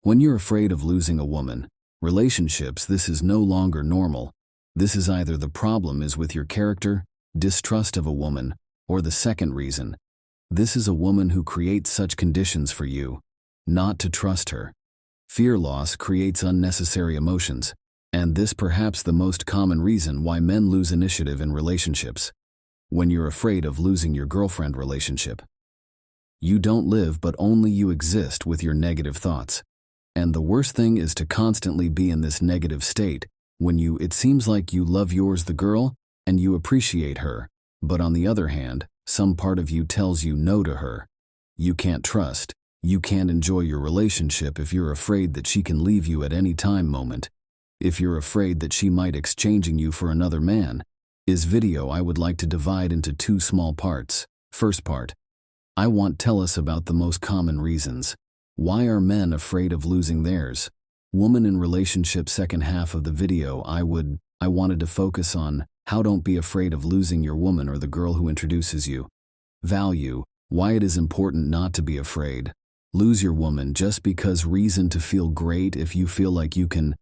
When you're afraid of losing a woman, relationships, this is no longer normal. This is either the problem is with your character, distrust of a woman, or the second reason. This is a woman who creates such conditions for you, not to trust her. Fear loss creates unnecessary emotions, and this perhaps the most common reason why men lose initiative in relationships. When you're afraid of losing your girlfriend relationship, you don't live but only you exist with your negative thoughts. And the worst thing is to constantly be in this negative state when it seems like you love yours the girl and you appreciate her, but on the other hand, some part of you tells you no to her. You can't trust, you can't enjoy your relationship if you're afraid that she can leave you at any time moment. If you're afraid that she might exchanging you for another man. This video I would like to divide into two small parts. First part, I want tell us about the most common reasons. Why are men afraid of losing theirs? Woman in relationship. Second half of the video I wanted to focus on how don't be afraid of losing your woman or the girl who introduces you. Value, why it is important not to be afraid. Lose your woman just because reason to feel great if you feel like you can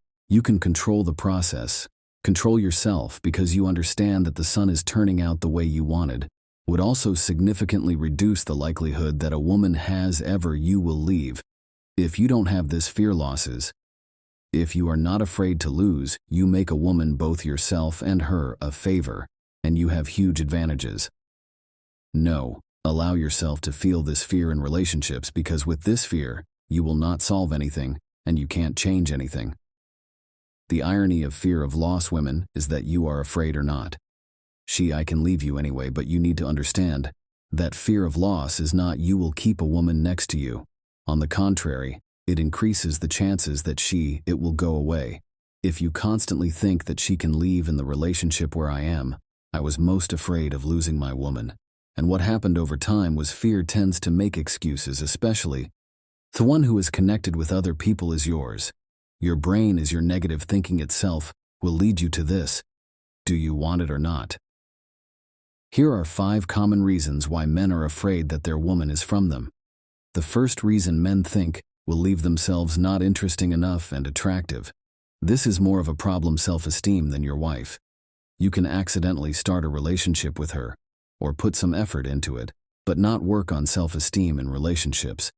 control the process. Control yourself because you understand that the sun is turning out the way you wanted. Would also significantly reduce the likelihood that a woman has ever you will leave. If you don't have this fear losses, if you are not afraid to lose, you make a woman, both yourself and her, a favor, and you have huge advantages. No, allow yourself to feel this fear in relationships because with this fear, you will not solve anything and you can't change anything. The irony of fear of loss women is that you are afraid or not. I can leave you anyway, but you need to understand that fear of loss is not you will keep a woman next to you. On the contrary, it increases the chances that it will go away. If you constantly think that she can leave in the relationship where I was most afraid of losing my woman. And what happened over time was fear tends to make excuses, especially the one who is connected with other people is yours. Your brain is your negative thinking itself will lead you to this. Do you want it or not? Here are 5 common reasons why men are afraid that their woman is from them. The first reason men think will leave themselves not interesting enough and attractive. This is more of a problem self-esteem than your wife. You can accidentally start a relationship with her, or put some effort into it, but not work on self-esteem in relationships.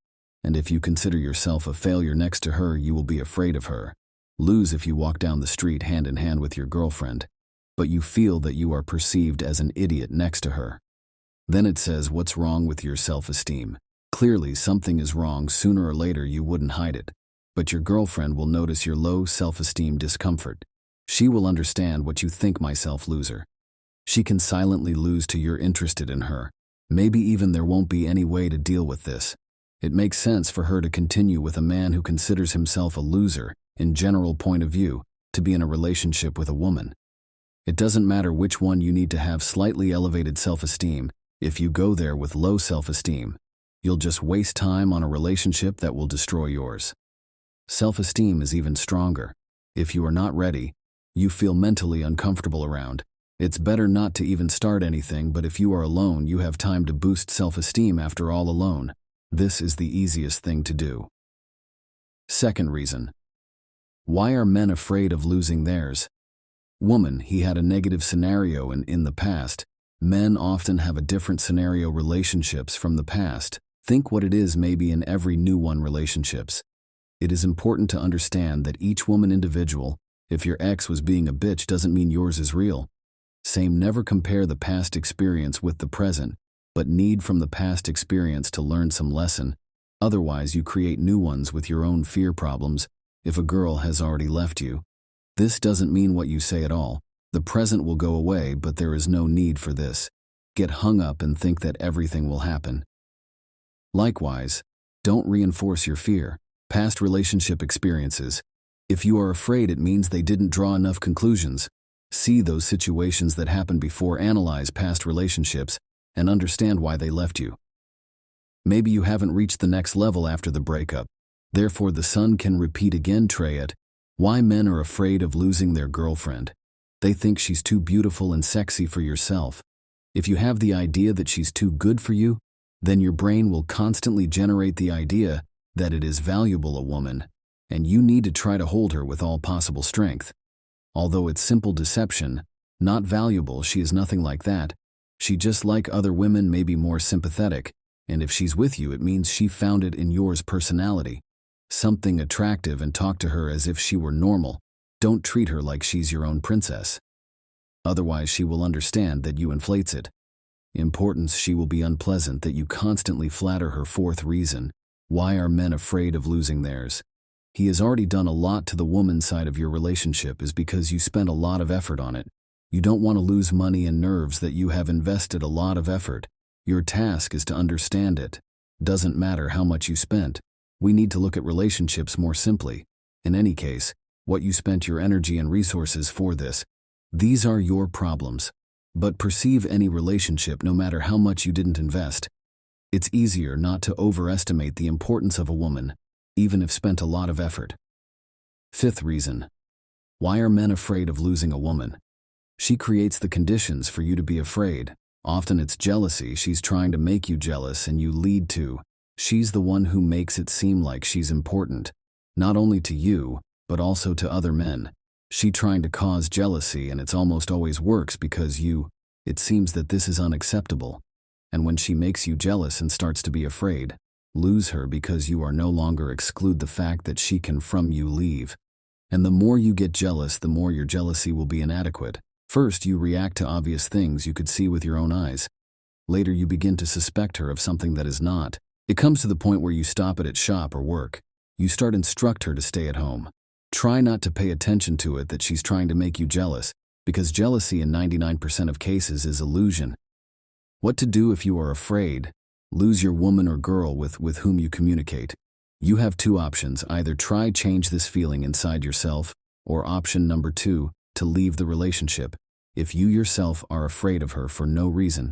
And if you consider yourself a failure next to her, you will be afraid of her. Lose if you walk down the street hand in hand with your girlfriend, but you feel that you are perceived as an idiot next to her. Then it says, what's wrong with your self-esteem? Clearly something is wrong. Sooner or later you wouldn't hide it. But your girlfriend will notice your low self-esteem discomfort. She will understand what you think, myself loser. She can silently lose to you're interested in her. Maybe even there won't be any way to deal with this. It makes sense for her to continue with a man who considers himself a loser, in general point of view, to be in a relationship with a woman. It doesn't matter which one, you need to have slightly elevated self-esteem. If you go there with low self-esteem, you'll just waste time on a relationship that will destroy yours. Self-esteem is even stronger. If you are not ready, you feel mentally uncomfortable around. It's better not to even start anything, but if you are alone, you have time to boost self-esteem. After all, alone, this is the easiest thing to do. Second reason. Why are men afraid of losing theirs? Woman, he had a negative scenario in the past. Men often have a different scenario relationships from the past. Think what it is maybe in every new one relationships. It is important to understand that each woman individual. If your ex was being a bitch doesn't mean yours is real. Same, never compare the past experience with the present, but need from the past experience to learn some lesson. Otherwise you create new ones with your own fear problems. If a girl has already left you, this doesn't mean what you say at all. The present will go away, but there is no need for this. Get hung up and think that everything will happen. Likewise, don't reinforce your fear. Past relationship experiences. If you are afraid, it means they didn't draw enough conclusions. See those situations that happened before, analyze past relationships, and understand why they left you. Maybe you haven't reached the next level after the breakup. Therefore the sun can repeat again. Try it. Why men are afraid of losing their girlfriend. They think she's too beautiful and sexy for yourself. If you have the idea that she's too good for you, then your brain will constantly generate the idea that it is valuable a woman. and you need to try to hold her with all possible strength. Although it's simple deception, not valuable, she is nothing like that. She, just like other women, may be more sympathetic, and if she's with you, it means she found it in yours personality. Something attractive, and talk to her as if she were normal. Don't treat her like she's your own princess. Otherwise, she will understand that you inflates it. Importance, she will be unpleasant that you constantly flatter her. Fourth reason, why are men afraid of losing theirs? He has already done a lot to the woman side of your relationship is because you spent a lot of effort on it. You don't want to lose money and nerves that you have invested a lot of effort. Your task is to understand it. Doesn't matter how much you spent. We need to look at relationships more simply. In any case, what you spent your energy and resources for this. These are your problems. But perceive any relationship, no matter how much you didn't invest. It's easier not to overestimate the importance of a woman, even if spent a lot of effort. Fifth reason. Why are men afraid of losing a woman? She creates the conditions for you to be afraid. Often it's jealousy. She's trying to make you jealous and you lead to. She's the one who makes it seem like she's important, not only to you, but also to other men. She trying to cause jealousy, and it's almost always works because it seems that this is unacceptable. And when she makes you jealous and starts to be afraid, lose her because you are no longer exclude the fact that she can from you leave. And the more you get jealous, the more your jealousy will be inadequate. First, you react to obvious things you could see with your own eyes. Later, you begin to suspect her of something that is not. It comes to the point where you stop it at shop or work. You start instruct her to stay at home. Try not to pay attention to it that she's trying to make you jealous, because jealousy in 99% of cases is illusion. What to do if you are afraid? Lose your woman or girl with whom you communicate. You have two options: either try change this feeling inside yourself, or option number 2, to leave the relationship. If you yourself are afraid of her for no reason,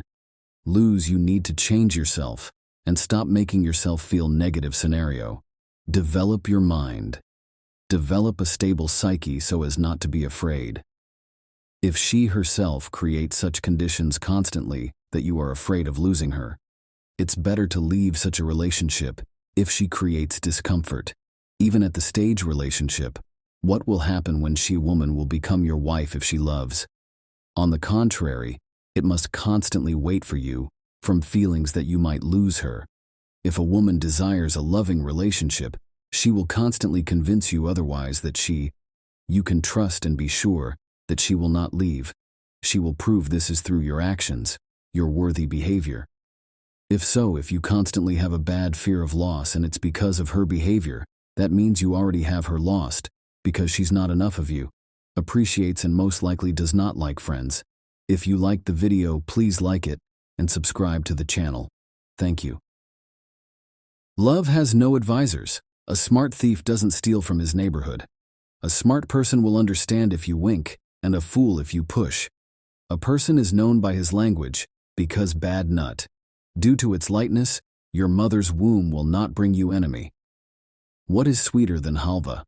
you need to change yourself and stop making yourself feel negative scenario. Develop your mind. Develop a stable psyche so as not to be afraid. If she herself creates such conditions constantly that you are afraid of losing her, it's better to leave such a relationship. If she creates discomfort, even at the stage relationship, what will happen when she woman will become your wife if she loves? On the contrary, it must constantly wait for you from feelings that you might lose her. If a woman desires a loving relationship, she will constantly convince you otherwise that you can trust and be sure that she will not leave. She will prove this is through your actions, your worthy behavior. If you constantly have a bad fear of loss and it's because of her behavior, that means you already have her lost, because she's not enough of you, appreciates and most likely does not like friends. If you liked the video, please like it and subscribe to the channel. Thank you. Love has no advisors. A smart thief doesn't steal from his neighborhood. A smart person will understand if you wink, and a fool if you push. A person is known by his language, because bad nut. Due to its lightness, your mother's womb will not bring you enemy. What is sweeter than halva?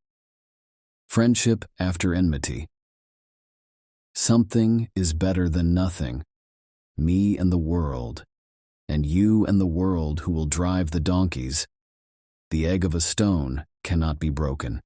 Friendship after enmity. Something is better than nothing. Me and the world, and you and the world who will drive the donkeys. The egg of a stone cannot be broken.